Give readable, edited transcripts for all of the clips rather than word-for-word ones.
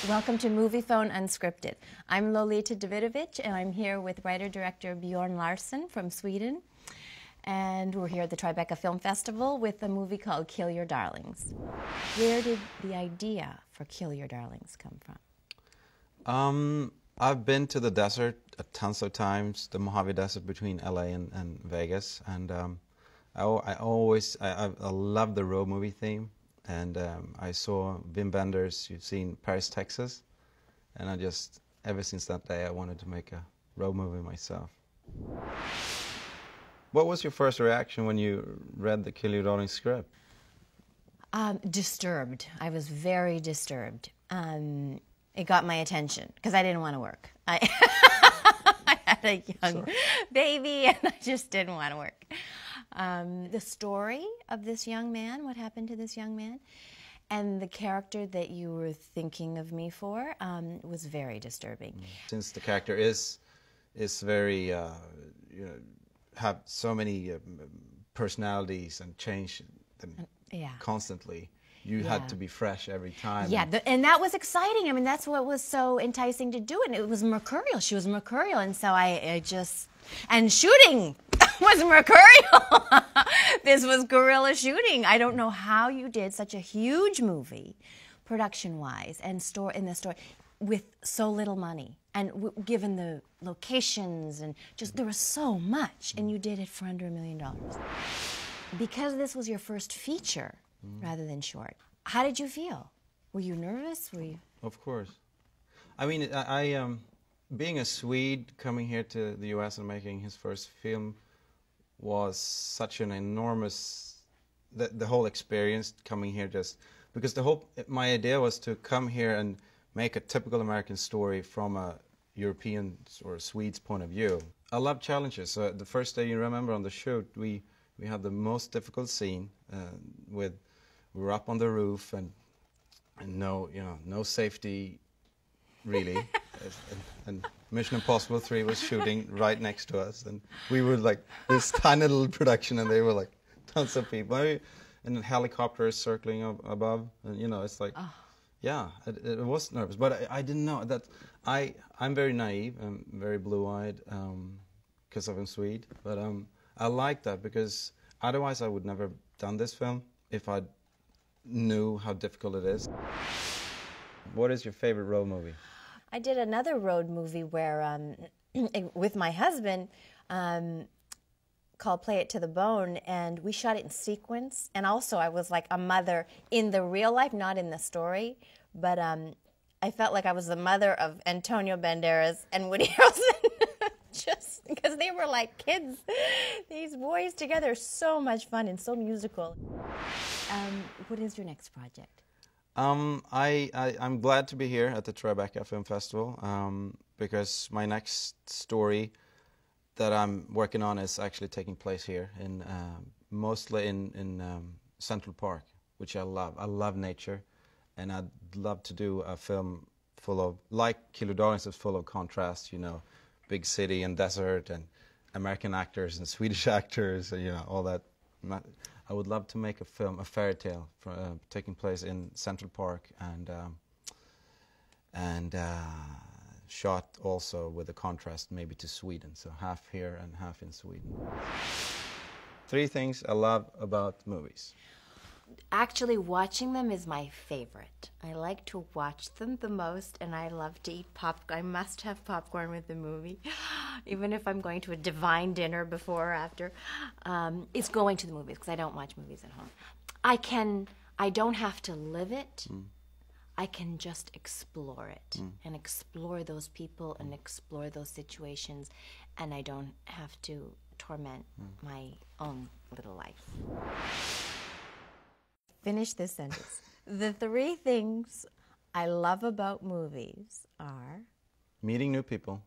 Welcome to Moviefone Unscripted. I'm Lolita Davidovich, and I'm here with writer-director Bjorne Larson from Sweden. And we're here at the Tribeca Film Festival with a movie called Kill Your Darlings. Where did the idea for Kill Your Darlings come from? I've been to the desert tons of times, the Mojave Desert between LA and Vegas, and I love the road movie theme. And I saw Wim Wenders, you've seen Paris, Texas, and ever since that day, I wanted to make a road movie myself. What was your first reaction when you read the Kill Your Darlings script? Disturbed. I was very disturbed. It got my attention because I didn't want to work. I had a young baby and I just didn't want to work. The story of this young man, what happened to this young man, and the character that you were thinking of me for was very disturbing. Since the character is very, have so many personalities and change them constantly. You had to be fresh every time. Yeah, and that was exciting. I mean, that's what was so enticing to do it. And it was mercurial. She was mercurial. And so and shooting was mercurial. This was guerrilla shooting. I don't know how you did such a huge movie, production-wise, and in the story, with so little money. And given the locations and there was so much. And you did it for under $1 million. Because this was your first feature, rather than short. How did you feel? Were you nervous? Were you? Of course. I mean, I being a Swede coming here to the U.S. and making his first film was such an enormous, the whole experience coming here because my idea was to come here and make a typical American story from a European or Swede's point of view. I love challenges. So the first day, you remember on the shoot, we had the most difficult scene we were up on the roof and no safety really, and Mission Impossible 3 was shooting right next to us, and we were like this tiny little production, and they were like tons of people, and helicopters circling above, and it's like, yeah, it was nervous, but I didn't know that I'm very naive, I'm very blue-eyed because I'm Swede, but I like that because otherwise I would never have done this film if I knew how difficult it is. What is your favorite road movie? I did another road movie where, with my husband, called Play It to the Bone, and we shot it in sequence. And also I was like a mother in the real life, not in the story, but I felt like I was the mother of Antonio Banderas and Woody Harrelson. Just because they were like kids, these boys together, so much fun and so musical. What is your next project? I'm glad to be here at the Tribeca Film Festival because my next story that I'm working on is actually taking place here, mostly in Central Park, which I love. I love nature, and I'd love to do a film full of, like Kill Your Darlings, is full of contrast, big city and desert and American actors and Swedish actors, all that. I would love to make a film, a fairy tale, taking place in Central Park and shot also with a contrast maybe to Sweden, so half here and half in Sweden. 3 things I love about movies. Actually, watching them is my favorite. I like to watch them the most, and I love to eat popcorn. I must have popcorn with the movie, even if I'm going to a divine dinner before or after. It's going to the movies, because I don't watch movies at home. I don't have to live it. I can just explore it, and explore those people, and explore those situations, and I don't have to torment my own little life. Finish this sentence. The 3 things I love about movies are? Meeting new people,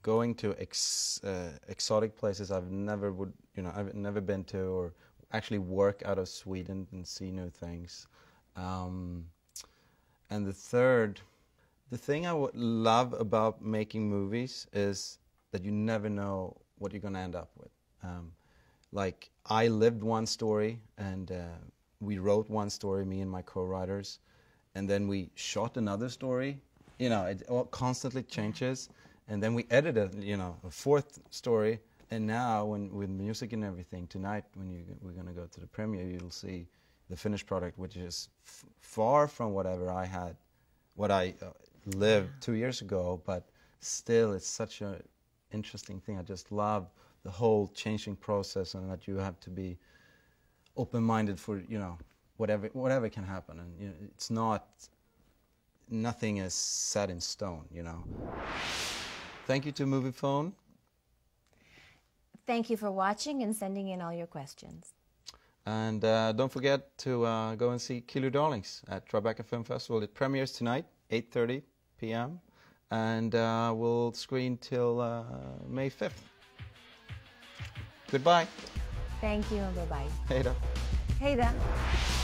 going to exotic places I've never been to, or actually work out of Sweden and see new things. And the thing I would love about making movies is that you never know what you're going to end up with. Like, I lived one story, and we wrote one story, me and my co-writers, and then we shot another story. You know, it all constantly changes, and then we edited, you know, a fourth story. And now, with music and everything, tonight we're going to go to the premiere, you'll see the finished product, which is far from whatever I had, what I lived 2 years ago. But still, it's such an interesting thing. I just love the whole changing process, and that you have to be open-minded for, you know, whatever can happen. And you know, it's not, nothing is set in stone, you know. Thank you to Moviefone. Thank you for watching and sending in all your questions. And don't forget to go and see Kill Your Darlings at Tribeca Film Festival. It premieres tonight, 8:30 p.m. And we'll screen till May 5th. Goodbye. Thank you and bye-bye. Hej då. Hej då.